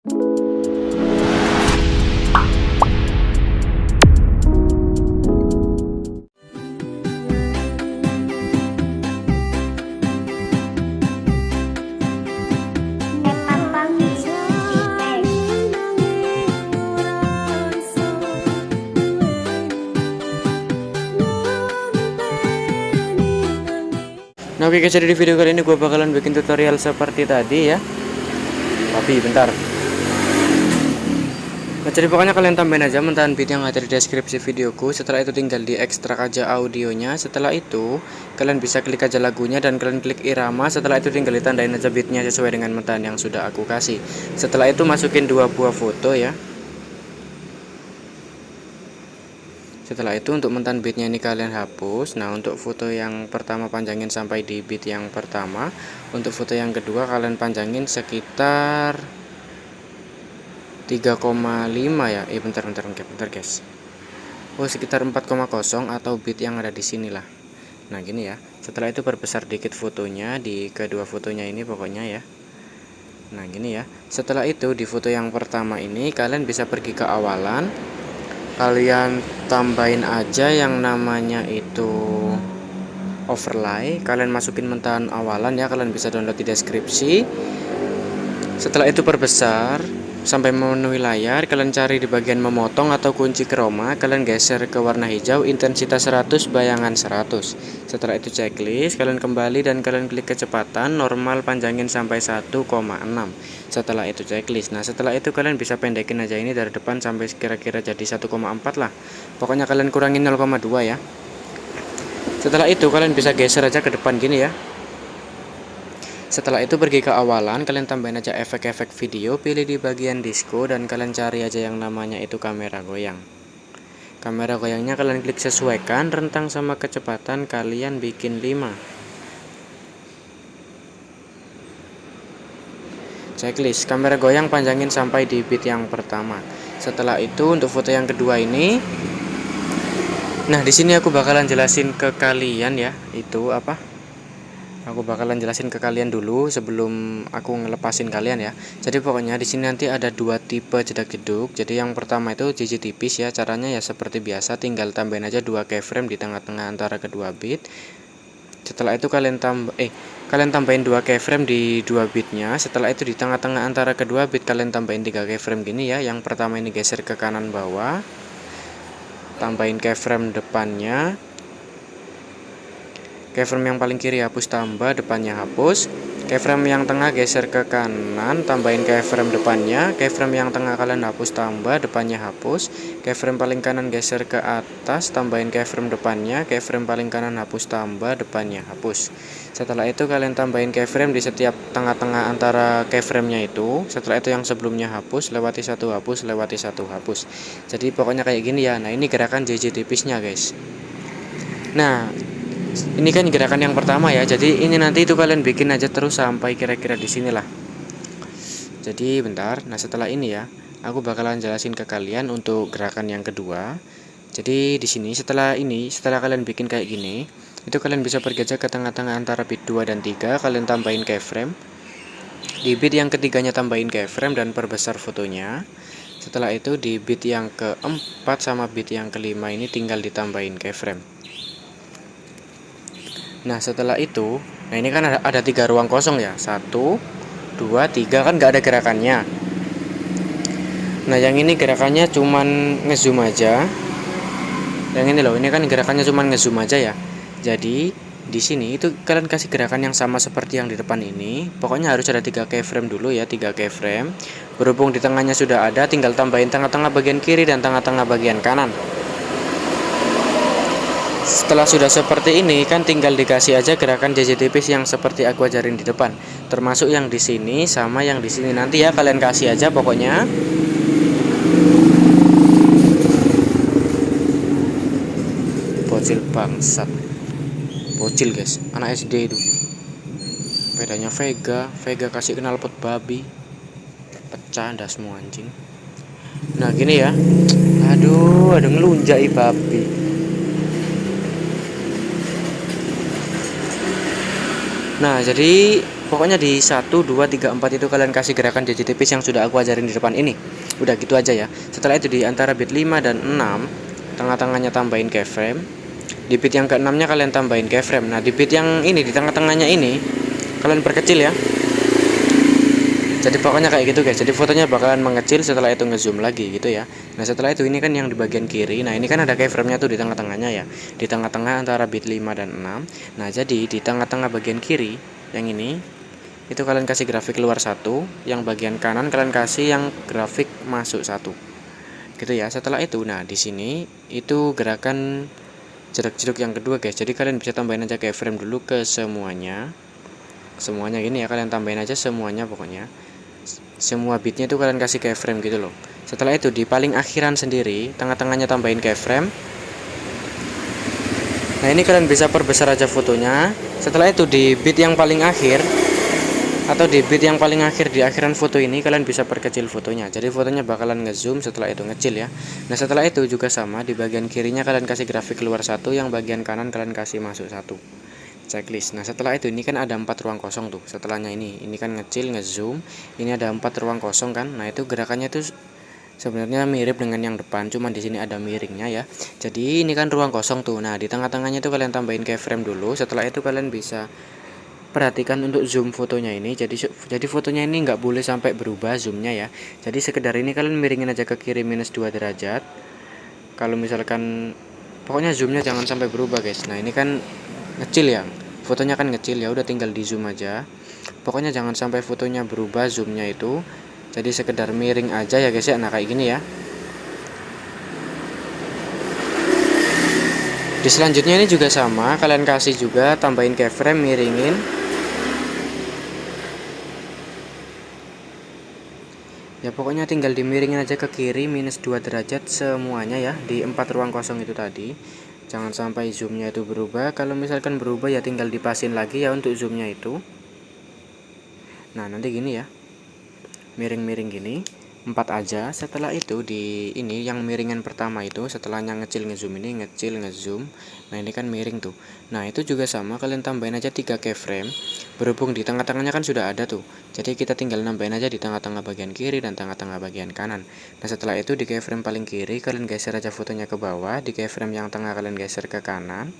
Nah oke guys, jadi di video kali ini gue bakalan bikin tutorial seperti tadi ya. Tapi bentar. Nah jadi pokoknya kalian tambahin aja mentahan beat yang ada di deskripsi videoku. Setelah itu tinggal diekstrak aja audionya. Setelah itu kalian bisa klik aja lagunya dan kalian klik irama. Setelah itu tinggal ditandain aja beatnya sesuai dengan mentahan yang sudah aku kasih. Setelah itu masukin 2 buah foto ya. Setelah itu untuk mentahan beatnya ini kalian hapus. Nah untuk foto yang pertama panjangin sampai di beat yang pertama. Untuk foto yang kedua kalian panjangin sekitar 3,5 ya. Bentar guys. Oh sekitar 4,0 atau beat yang ada di sinilah. Nah gini ya. Setelah itu perbesar dikit fotonya di kedua fotonya ini pokoknya ya. Nah gini ya. Setelah itu di foto yang pertama ini kalian bisa pergi ke awalan. Kalian tambahin aja yang namanya itu overlay. Kalian masukin mentahan awalan ya. Kalian bisa download di deskripsi. Setelah itu perbesar sampai memenuhi layar. Kalian cari di bagian memotong atau kunci chroma. Kalian geser ke warna hijau, intensitas 100, bayangan 100. Setelah itu checklist. Kalian kembali dan kalian klik kecepatan normal, panjangin sampai 1,6. Setelah itu checklist. Nah setelah itu kalian bisa pendekin aja ini dari depan sampai kira-kira jadi 1,4 lah. Pokoknya kalian kurangin 0,2 ya. Setelah itu kalian bisa geser aja ke depan gini ya. Setelah itu pergi ke awalan, kalian tambahin aja efek-efek video, pilih di bagian disco dan kalian cari aja yang namanya itu kamera goyang. Kamera goyangnya kalian klik sesuaikan, rentang sama kecepatan kalian bikin 5. Checklist, kamera goyang panjangin sampai di beat yang pertama. Setelah itu untuk foto yang kedua ini, nah di sini aku bakalan jelasin ke kalian ya, itu apa? Aku bakalan jelasin ke kalian dulu sebelum aku ngelepasin kalian ya. Jadi pokoknya di sini nanti ada 2 tipe jedak jeduk. Jadi yang pertama itu JJ tipis ya. Caranya ya seperti biasa, tinggal tambahin aja 2 keyframe di tengah-tengah antara kedua beat. Setelah itu kalian tambahin 2 keyframe di 2 beatnya. Setelah itu di tengah-tengah antara kedua beat kalian tambahin 3 keyframe gini ya. Yang pertama ini geser ke kanan bawah. Tambahin keyframe depannya. Keyframe yang paling kiri hapus, tambah depannya hapus. Keyframe yang tengah geser ke kanan, tambahin keyframe depannya. Keyframe yang tengah kalian hapus, tambah depannya hapus. Keyframe paling kanan geser ke atas, tambahin keyframe depannya. Keyframe paling kanan hapus, tambah depannya hapus. Setelah itu kalian tambahin keyframe di setiap tengah-tengah antara keyframe-nya itu. Setelah itu yang sebelumnya hapus, lewati satu hapus, lewati satu hapus. Jadi pokoknya kayak gini ya. Nah ini gerakan JJ tipisnya guys. Nah ini kan gerakan yang pertama ya. Jadi ini nanti itu kalian bikin aja terus sampai kira-kira di sinilah. Jadi bentar. Nah setelah ini ya, aku bakalan jelasin ke kalian untuk gerakan yang kedua. Jadi di sini setelah kalian bikin kayak gini, itu kalian bisa pergi aja ke tengah-tengah antara beat 2 dan 3. Kalian tambahin keyframe. Di beat yang ketiganya tambahin keyframe dan perbesar fotonya. Setelah itu di beat yang keempat sama beat yang kelima ini tinggal ditambahin keyframe. Nah setelah itu, nah ini kan ada 3 ruang kosong ya, 1, 2, 3 kan nggak ada gerakannya. Nah yang ini gerakannya cuman ngezoom aja. Yang ini loh, ini kan gerakannya cuman ngezoom aja ya. Jadi di sini itu kalian kasih gerakan yang sama seperti yang di depan ini. Pokoknya harus ada 3 keyframe dulu ya, 3 keyframe. Berhubung di tengahnya sudah ada, tinggal tambahin tengah-tengah bagian kiri dan tengah-tengah bagian kanan. Setelah sudah seperti ini kan tinggal dikasih aja gerakan JJ tipis yang seperti aku ajarin di depan, termasuk yang di sini sama yang di sini nanti ya kalian kasih aja pokoknya. Bocil bangsat. Bocil guys, anak SD itu. Bedanya Vega kasih knalpot babi. Pecah dah semua anjing. Nah gini ya. Aduh ngelunjak babi. Nah jadi Pokoknya di 1, 2, 3, 4 itu kalian kasih gerakan jejak tipis yang sudah aku ajarin di depan ini. Udah gitu aja ya. Setelah itu di antara bit 5 dan 6, tengah-tengahnya tambahin keyframe. Di bit yang ke-6 nya kalian tambahin keyframe. Nah, di bit yang ini, di tengah-tengahnya ini kalian perkecil ya. Jadi pokoknya kayak gitu guys. Jadi fotonya bakalan mengecil, setelah itu ngezoom lagi gitu ya. Nah, setelah itu ini kan yang di bagian kiri. Nah, ini kan ada keyframe-nya tuh di tengah-tengahnya ya. Di tengah-tengah antara bit 5 dan 6. Nah, jadi di tengah-tengah bagian kiri yang ini itu kalian kasih grafik keluar 1, yang bagian kanan kalian kasih yang grafik masuk 1. Gitu ya. Setelah itu, nah di sini itu gerakan jerak-jeruk yang kedua guys. Jadi kalian bisa tambahin aja keyframe dulu ke semuanya. Semuanya gini ya, kalian tambahin aja semuanya pokoknya. Semua bitnya itu kalian kasih keyframe gitu loh. Setelah itu di paling akhiran sendiri, tengah-tengahnya tambahin keyframe. Nah, ini kalian bisa perbesar aja fotonya. Setelah itu di bit yang paling akhir atau di bit yang paling akhir di akhiran foto ini kalian bisa perkecil fotonya. Jadi fotonya bakalan ngezoom, setelah itu ngecil ya. Nah, setelah itu juga sama, di bagian kirinya kalian kasih grafik keluar 1, yang bagian kanan kalian kasih masuk 1. Checklist. Nah, setelah itu ini kan ada 4 ruang kosong tuh. Setelahnya ini kan ngecil, ngezoom. Ini ada 4 ruang kosong kan. Nah, itu gerakannya itu sebenarnya mirip dengan yang depan, cuman di sini ada miringnya ya. Jadi ini kan ruang kosong tuh. Nah, di tengah-tengahnya itu kalian tambahin keyframe dulu. Setelah itu kalian bisa perhatikan untuk zoom fotonya ini. Jadi fotonya ini nggak boleh sampai berubah zoomnya ya. Jadi sekedar ini kalian miringin aja ke kiri minus 2 derajat. Kalau misalkan pokoknya zoomnya jangan sampai berubah guys. Nah, ini kan ngecil ya, fotonya kan ngecil ya, udah tinggal di zoom aja. Pokoknya jangan sampai fotonya berubah zoomnya itu. Jadi sekedar miring aja ya guys ya. Nah, kayak gini ya. Di selanjutnya ini juga sama, kalian kasih juga tambahin keyframe, miringin. Ya pokoknya tinggal dimiringin aja ke kiri minus 2 derajat semuanya ya, di 4 ruang kosong itu tadi. Jangan sampai zoomnya itu berubah. Kalau misalkan berubah ya tinggal dipasin lagi ya untuk zoomnya itu. Nah, nanti gini ya, miring-miring gini 4 aja. Setelah itu di ini yang miringan pertama itu, setelahnya ngecil ngezoom, ini ngecil ngezoom. Nah, ini kan miring tuh. Nah, itu juga sama, kalian tambahin aja 3 keyframe. Berhubung di tengah-tengahnya kan sudah ada tuh, jadi kita tinggal nambahin aja di tengah-tengah bagian kiri dan tengah-tengah bagian kanan. Nah, setelah itu di keyframe paling kiri kalian geser aja fotonya ke bawah, di keyframe yang tengah kalian geser ke kanan,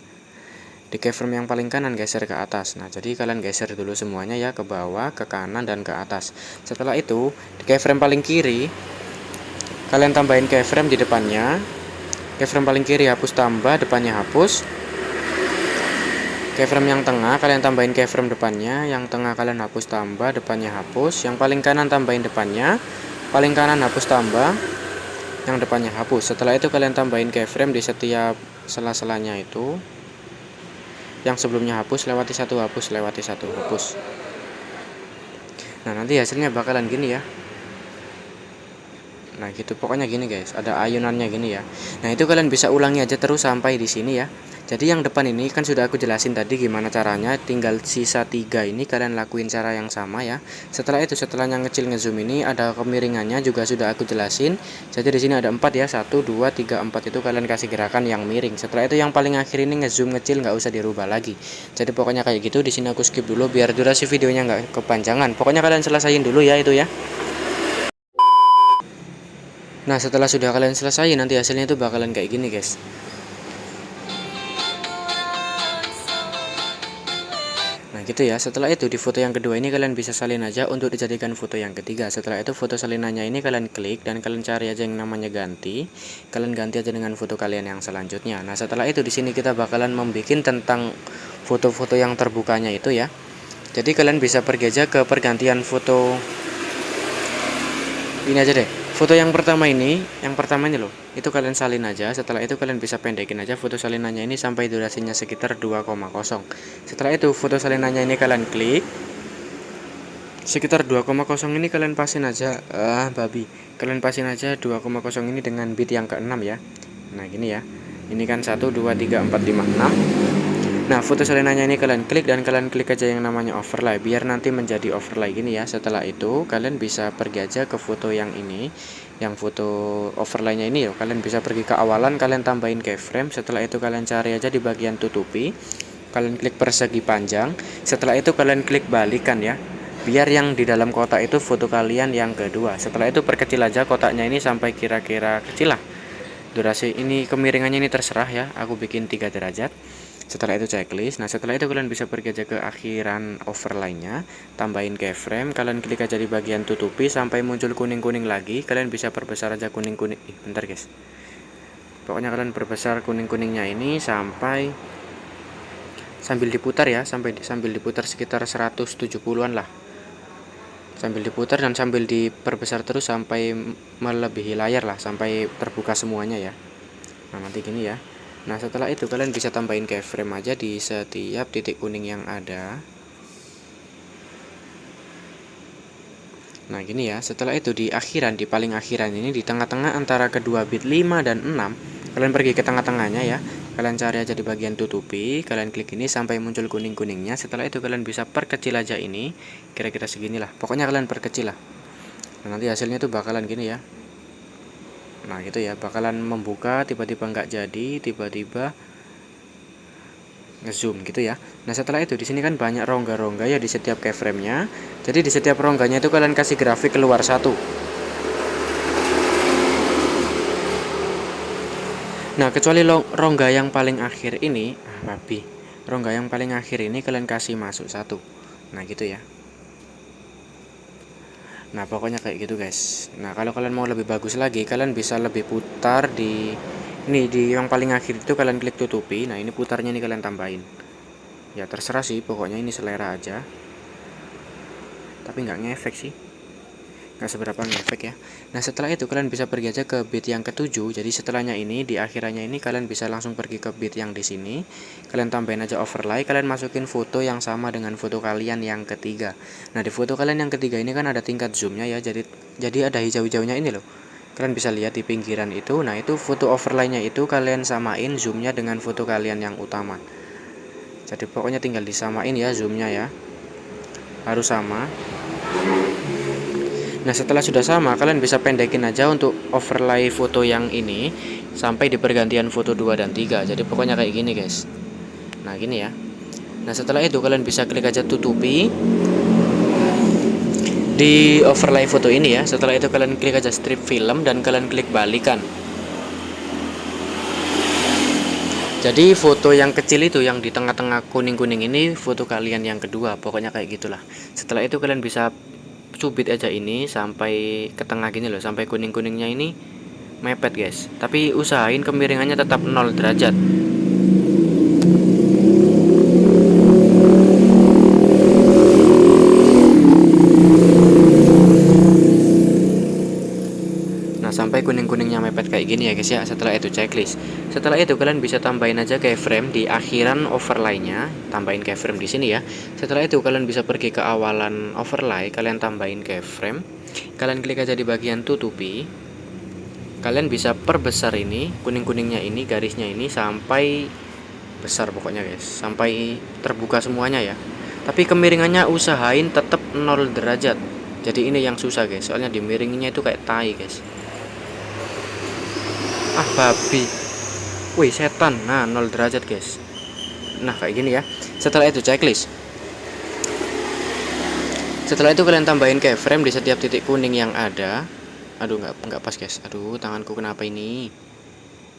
di keyframe yang paling kanan geser ke atas. Nah, jadi kalian geser dulu semuanya ya, ke bawah, ke kanan, dan ke atas. Setelah itu di keyframe paling kiri kalian tambahin keyframe di depannya. Keyframe paling kiri hapus tambah, depannya hapus. Keyframe yang tengah kalian tambahin keyframe depannya, yang tengah kalian hapus tambah, depannya hapus. Yang paling kanan tambahin depannya, paling kanan hapus tambah, yang depannya hapus. Setelah itu kalian tambahin keyframe di setiap sela-selanya itu. Yang sebelumnya hapus, lewati 1, hapus, lewati 1, hapus. Nah, nanti hasilnya bakalan gini ya. Nah, gitu pokoknya gini guys, ada ayunannya gini ya. Nah, itu kalian bisa ulangi aja terus sampai di sini ya. Jadi yang depan ini kan sudah aku jelasin tadi gimana caranya, tinggal sisa 3 ini kalian lakuin cara yang sama ya. Setelah itu, setelah yang ngecil ngezoom ini ada kemiringannya juga sudah aku jelasin. Jadi di sini ada 4 ya, 1 2 3 4 itu kalian kasih gerakan yang miring. Setelah itu yang paling akhir ini ngezoom ngecil, nggak usah dirubah lagi. Jadi pokoknya kayak gitu. Di sini aku skip dulu biar durasi videonya nggak kepanjangan. Pokoknya kalian selesaiin dulu ya itu ya. Nah, setelah sudah kalian selesai nanti hasilnya itu bakalan kayak gini guys. Nah, gitu ya. Setelah itu di foto yang kedua ini kalian bisa salin aja untuk dijadikan foto yang ketiga. Setelah itu foto salinannya ini kalian klik dan kalian cari aja yang namanya ganti. Kalian ganti aja dengan foto kalian yang selanjutnya. Nah, setelah itu di sini kita bakalan membuat tentang foto-foto yang terbukanya itu ya. Jadi kalian bisa pergi aja ke pergantian foto. Ini aja deh. Foto yang pertama ini loh, itu kalian salin aja. Setelah itu kalian bisa pendekin aja foto salinannya ini sampai durasinya sekitar 2,0. Setelah itu foto salinannya ini kalian klik. Sekitar 2,0 ini kalian pasin aja, kalian pasin aja 2,0 ini dengan bit yang ke-6 ya. Nah, gini ya. Ini kan 1 2 3 4 5 6. Nah, foto salinannya ini kalian klik dan kalian klik aja yang namanya overlay biar nanti menjadi overlay gini ya. Setelah itu kalian bisa pergi aja ke foto yang ini, yang foto overlaynya ini ya. Kalian bisa pergi ke awalan, kalian tambahin keyframe. Setelah itu kalian cari aja di bagian tutupi, kalian klik persegi panjang. Setelah itu kalian klik balikan ya, biar yang di dalam kotak itu foto kalian yang kedua. Setelah itu perkecil aja kotaknya ini sampai kira-kira kecil lah. Durasi ini kemiringannya ini terserah ya, aku bikin 3 derajat. Setelah itu checklist. Nah setelah itu kalian bisa pergi aja ke akhiran overlay-nya, tambahin keyframe, kalian klik aja di bagian tutupi sampai muncul kuning-kuning lagi. Kalian bisa perbesar aja kuning-kuning. Bentar guys, pokoknya kalian perbesar kuning-kuningnya ini sampai sambil diputar ya, sambil diputar sekitar 170-an lah, sambil diputar dan sambil diperbesar terus sampai melebihi layar lah, sampai terbuka semuanya ya. Nah nanti gini ya. Nah setelah itu kalian bisa tambahin keyframe aja di setiap titik kuning yang ada. Nah gini ya, setelah itu di akhiran, di paling akhiran ini, di tengah-tengah antara kedua bit 5 dan 6, kalian pergi ke tengah-tengahnya ya. Kalian cari aja di bagian tutupi, kalian klik ini sampai muncul kuning-kuningnya. Setelah itu kalian bisa perkecil aja ini, kira-kira seginilah. Pokoknya kalian perkecil lah. Nah, nanti hasilnya tuh bakalan gini ya. Nah gitu ya, bakalan membuka, tiba-tiba nggak jadi, tiba-tiba ngezoom gitu ya. Nah setelah itu di sini kan banyak rongga-rongga ya di setiap keyframe-nya. Jadi di setiap rongganya itu kalian kasih grafik keluar satu. Nah kecuali rongga yang paling akhir ini, rongga yang paling akhir ini kalian kasih masuk satu. Nah gitu ya. Nah pokoknya kayak gitu guys. Nah kalau kalian mau lebih bagus lagi, kalian bisa lebih putar di ini, di yang paling akhir itu kalian klik tutupi. Nah ini putarnya ini kalian tambahin. Ya terserah sih, pokoknya ini selera aja. Tapi nggak ngefek sih, nggak seberapa ngefek ya. Nah setelah itu kalian bisa pergi aja ke bit yang ketujuh. Jadi setelahnya ini, di akhirannya ini kalian bisa langsung pergi ke bit yang di sini. Kalian tambahin aja overlay, kalian masukin foto yang sama dengan foto kalian yang ketiga. Nah di foto kalian yang ketiga ini kan ada tingkat zoomnya ya, jadi ada hijau-hijaunya ini loh. Kalian bisa lihat di pinggiran itu. Nah itu foto overlaynya itu kalian samain zoomnya dengan foto kalian yang utama. Jadi pokoknya tinggal disamain ya zoomnya ya, harus sama. Nah setelah sudah sama, kalian bisa pendekin aja untuk overlay foto yang ini sampai di pergantian foto 2 dan 3. Jadi pokoknya kayak gini guys. Nah gini ya. Nah setelah itu kalian bisa klik aja tutupi di overlay foto ini ya. Setelah itu kalian klik aja strip film dan kalian klik balikan. Jadi foto yang kecil itu, yang di tengah-tengah kuning-kuning ini, foto kalian yang kedua. Pokoknya kayak gitulah. Setelah itu kalian bisa cubit aja ini sampai ke tengah gini loh, sampai kuning-kuningnya ini mepet guys. Tapi usahain kemiringannya tetap 0 derajat. Nah sampai kuning-kuningnya mepet kayak gini ya guys ya. Setelah itu checklist. Setelah itu kalian bisa tambahin aja keyframe di akhiran overlay-nya, tambahin keyframe di sini ya. Setelah itu kalian bisa pergi ke awalan overlay, kalian tambahin keyframe. Kalian klik aja di bagian tutupi. Kalian bisa perbesar ini, kuning-kuningnya ini, garisnya ini sampai besar pokoknya guys, sampai terbuka semuanya ya. Tapi kemiringannya usahain tetap 0 derajat. Jadi ini yang susah guys, soalnya dimiringinnya itu kayak tai guys. Ah babi. Wih setan. Nah 0 derajat guys. Nah kayak gini ya. Setelah itu checklist. Setelah itu kalian tambahin keyframe di setiap titik kuning yang ada. Aduh nggak pas guys. Aduh tanganku kenapa ini.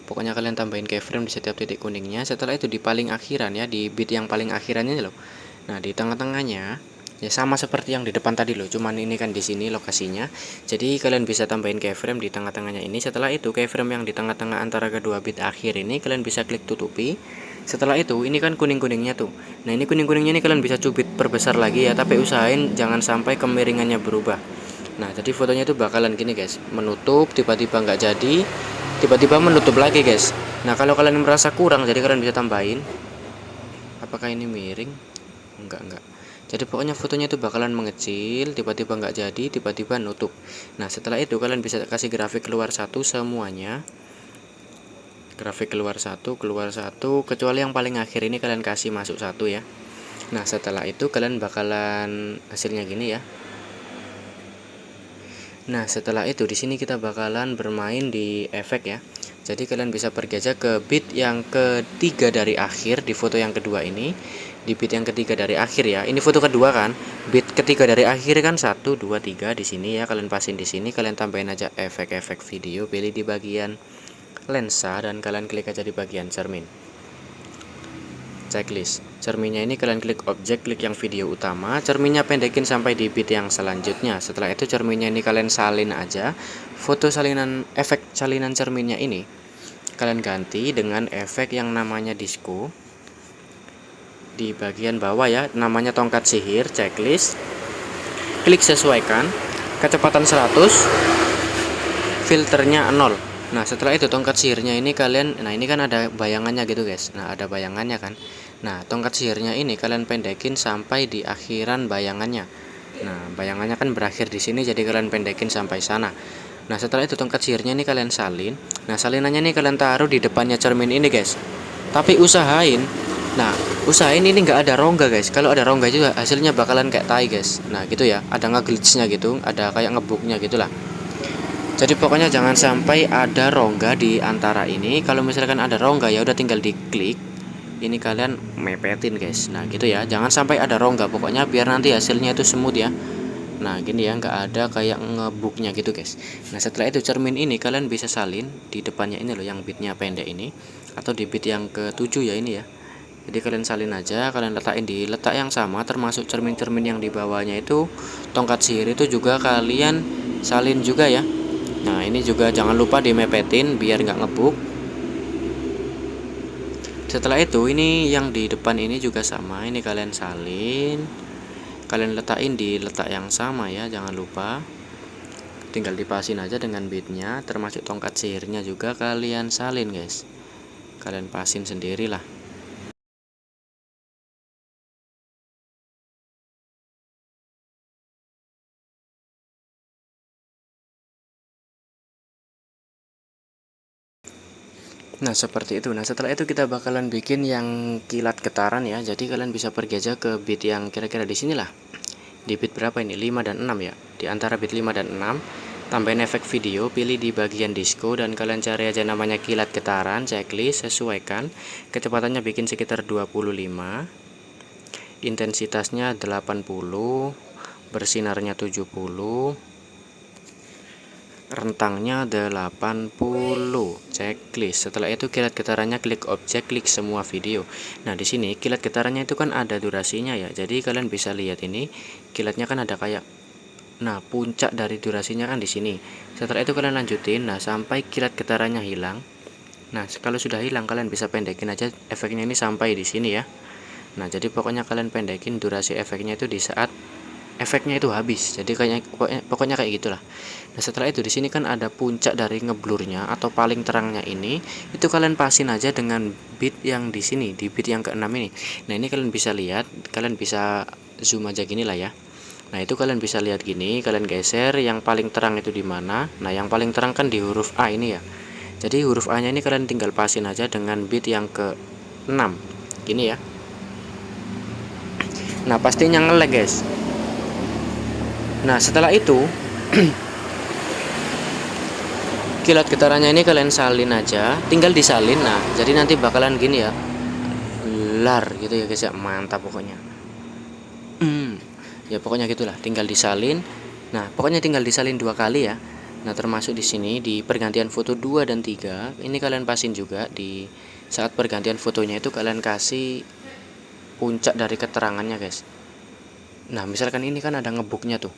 Pokoknya kalian tambahin keyframe di setiap titik kuningnya. Setelah itu di paling akhiran ya, di bit yang paling akhiran ini loh. Nah di tengah-tengahnya ya sama seperti yang di depan tadi loh, cuman ini kan di sini lokasinya. Jadi kalian bisa tambahin keyframe di tengah-tengahnya ini. Setelah itu keyframe yang di tengah-tengah antara kedua bit akhir ini kalian bisa klik tutupi. Setelah itu ini kan kuning-kuningnya tuh. Nah ini kuning-kuningnya ini kalian bisa cubit perbesar lagi ya, tapi usahain jangan sampai kemiringannya berubah. Nah jadi fotonya itu bakalan gini guys, menutup, tiba-tiba nggak jadi, tiba-tiba menutup lagi guys. Nah kalau kalian merasa kurang, jadi kalian bisa tambahin. Apakah ini miring? Enggak. Jadi pokoknya fotonya itu bakalan mengecil, tiba-tiba nggak jadi, tiba-tiba nutup. Nah setelah itu kalian bisa kasih grafik keluar satu semuanya. Grafik keluar satu, kecuali yang paling akhir ini kalian kasih masuk satu ya. Nah setelah itu kalian bakalan hasilnya gini ya. Nah setelah itu di sini kita bakalan bermain di efek ya. Jadi kalian bisa pergi aja ke bit yang ketiga dari akhir di foto yang kedua ini. Di bit yang ketiga dari akhir ya. Ini foto kedua kan. Bit ketiga dari akhir kan 1 2 3 di sini ya. Kalian pasin di sini, kalian tambahin aja efek-efek video, pilih di bagian lensa dan kalian klik aja di bagian cermin. Checklist. Cerminnya ini kalian klik objek, klik yang video utama, cerminnya pendekin sampai di bit yang selanjutnya. Setelah itu cerminnya ini kalian salin aja. Foto salinan efek salinan cerminnya ini kalian ganti dengan efek yang namanya disco. Di bagian bawah ya, namanya tongkat sihir, checklist. Klik sesuaikan, kecepatan 100, filternya 0. Nah setelah itu tongkat sihirnya ini kalian, nah ini kan ada bayangannya gitu guys. Nah ada bayangannya kan. Nah tongkat sihirnya ini kalian pendekin sampai di akhiran bayangannya. Nah bayangannya kan berakhir di sini, jadi kalian pendekin sampai sana. Nah setelah itu tongkat sihirnya ini kalian salin. Nah salinannya ini kalian taruh di depannya cermin ini guys. Tapi usahain, nah usahain ini nggak ada rongga guys. Kalau ada rongga juga hasilnya bakalan kayak tai guys. Nah gitu ya, ada nge-glitch-nya gitu, ada kayak ngebugnya gitulah. Jadi pokoknya jangan sampai ada rongga di antara ini. Kalau misalkan ada rongga ya udah tinggal diklik. Ini kalian mepetin guys. Nah gitu ya, jangan sampai ada rongga. Pokoknya biar nanti hasilnya itu smooth ya. Nah gini ya, nggak ada kayak ngebuknya gitu guys. Nah setelah itu cermin ini kalian bisa salin di depannya ini loh, yang bitnya pendek ini, atau di bit yang ke-7 ya ini ya. Jadi kalian salin aja, kalian letakin di letak yang sama, termasuk cermin-cermin yang di bawahnya itu, tongkat sihir itu juga kalian salin juga ya. Nah ini juga jangan lupa dimepetin biar nggak ngebuk. Setelah itu ini yang di depan ini juga sama, ini kalian salin, kalian letakin di letak yang sama ya, jangan lupa. Tinggal dipasin aja dengan bitnya, termasuk tongkat sihirnya juga kalian salin guys. Kalian pasin sendirilah. Nah seperti itu. Nah setelah itu kita bakalan bikin yang kilat getaran ya. Jadi kalian bisa pergi aja ke bit yang kira-kira di sinilah. Di bit berapa ini? 5 dan 6 ya. Di antara bit 5 dan 6, tambahin efek video, pilih di bagian disco dan kalian cari aja namanya kilat getaran, checklist, sesuaikan. Kecepatannya bikin sekitar 25. Intensitasnya 80, bersinarnya 70. Rentangnya 80, checklist. Setelah itu kilat getarannya klik objek, klik semua video. Nah di sini kilat getarannya itu kan ada durasinya ya, jadi kalian bisa lihat ini kilatnya kan ada kayak, nah puncak dari durasinya kan di sini. Setelah itu kalian lanjutin, nah sampai kilat getarannya hilang. Nah kalau sudah hilang kalian bisa pendekin aja efeknya ini sampai di sini ya. Nah jadi pokoknya kalian pendekin durasi efeknya itu di saat efeknya itu habis. Jadi pokoknya kayak gitulah. Nah setelah itu di sini kan ada puncak dari ngeblurnya atau paling terangnya ini, itu kalian pasin aja dengan bit yang di sini, di bit yang ke-6 ini. Nah ini kalian bisa lihat, kalian bisa zoom aja gini lah ya. Nah itu kalian bisa lihat gini, kalian geser yang paling terang itu di mana. Nah yang paling terang kan di huruf A ini ya. Jadi huruf A nya ini kalian tinggal pasin aja dengan bit yang ke-6 gini ya. Nah pastinya nge-lag guys. Nah setelah itu kilat getarannya ini kalian salin aja, tinggal disalin. Nah jadi nanti bakalan gini ya, lar gitu ya guys ya, mantap pokoknya. Ya pokoknya gitulah, tinggal disalin. Nah pokoknya tinggal disalin 2 kali ya. Nah termasuk di sini di pergantian foto 2 dan 3 ini kalian pasin juga. Di saat pergantian fotonya itu kalian kasih puncak dari keterangannya guys. Nah misalkan ini kan ada ngebuknya tuh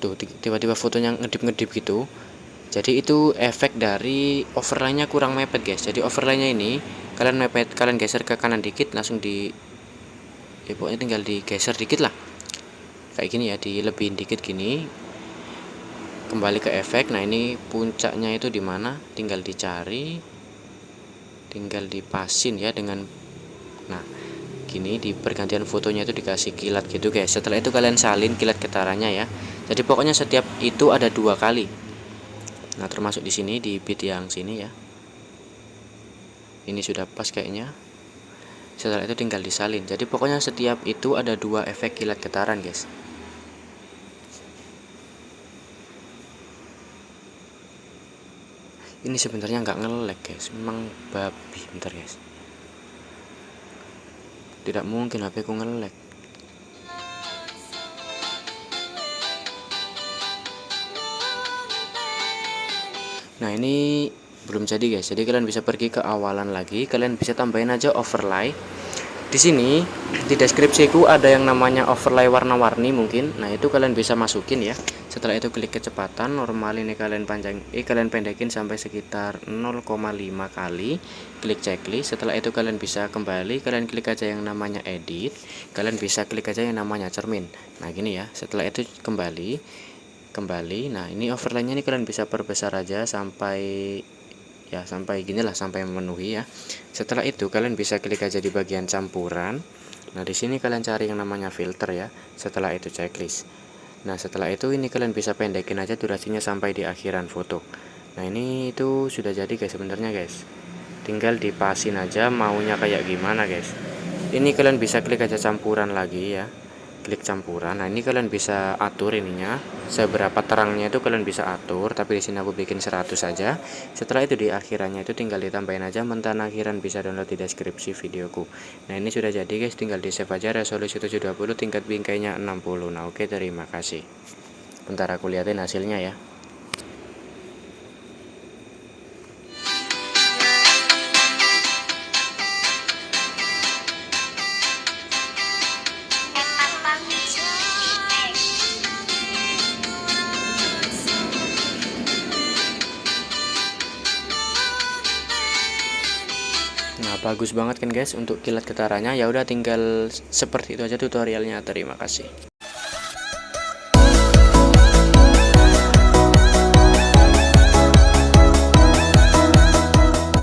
tiba-tiba fotonya ngedip-ngedip gitu. Jadi itu efek dari overlay-nya kurang mepet guys. Jadi overlay-nya ini kalian mepet, kalian geser ke kanan dikit, langsung di ya pokoknya tinggal digeser dikit lah. Kayak gini ya, dilebihin dikit gini. Kembali ke efek. Nah, ini puncaknya itu di mana? Tinggal dicari. Tinggal dipasin ya dengan, nah, gini di pergantian fotonya itu dikasih kilat gitu guys. Setelah itu kalian salin kilat getarannya ya. Jadi pokoknya setiap itu ada 2 kali. Nah termasuk di sini di bit yang sini ya. Ini sudah pas kayaknya. Setelah itu tinggal disalin. Jadi pokoknya setiap itu ada 2 efek kilat getaran guys. Ini sebenarnya nggak nge-lag guys, memang babi. Bentar guys, tidak mungkin HP ku nge-lag. Nah ini belum jadi guys, jadi kalian bisa pergi ke awalan lagi, kalian bisa tambahin aja overlay. Di sini di deskripsiku ada yang namanya overlay warna-warni mungkin. Nah itu kalian bisa masukin ya. Setelah itu klik kecepatan normal, ini kalian kalian pendekin sampai sekitar 0,5 kali. Klik checklist. Setelah itu kalian bisa kembali, kalian klik aja yang namanya edit. Kalian bisa klik aja yang namanya cermin. Nah gini ya. Setelah itu kembali. Nah ini overlaynya ini kalian bisa perbesar aja sampai ya, sampai gini lah, sampai memenuhi ya. Setelah itu kalian bisa klik aja di bagian campuran. Nah di sini kalian cari yang namanya filter ya. Setelah itu checklist. Nah setelah itu ini kalian bisa pendekin aja durasinya sampai di akhiran foto. Nah ini itu sudah jadi guys sebenarnya guys. Tinggal dipasin aja maunya kayak gimana guys. Ini kalian bisa klik aja campuran lagi ya. Klik campuran. Nah ini kalian bisa atur ininya seberapa terangnya, itu kalian bisa atur, tapi di sini aku bikin 100 saja. Setelah itu di akhirannya itu tinggal ditambahin aja, mentan akhiran bisa download di deskripsi videoku. Nah ini sudah jadi guys, tinggal di save aja. Resolusi 720, tingkat bingkainya 60. Nah oke, terima kasih. Bentar aku liatin hasilnya ya. Nah, bagus banget kan guys untuk kilat getarannya. Ya udah tinggal seperti itu aja tutorialnya. Terima kasih.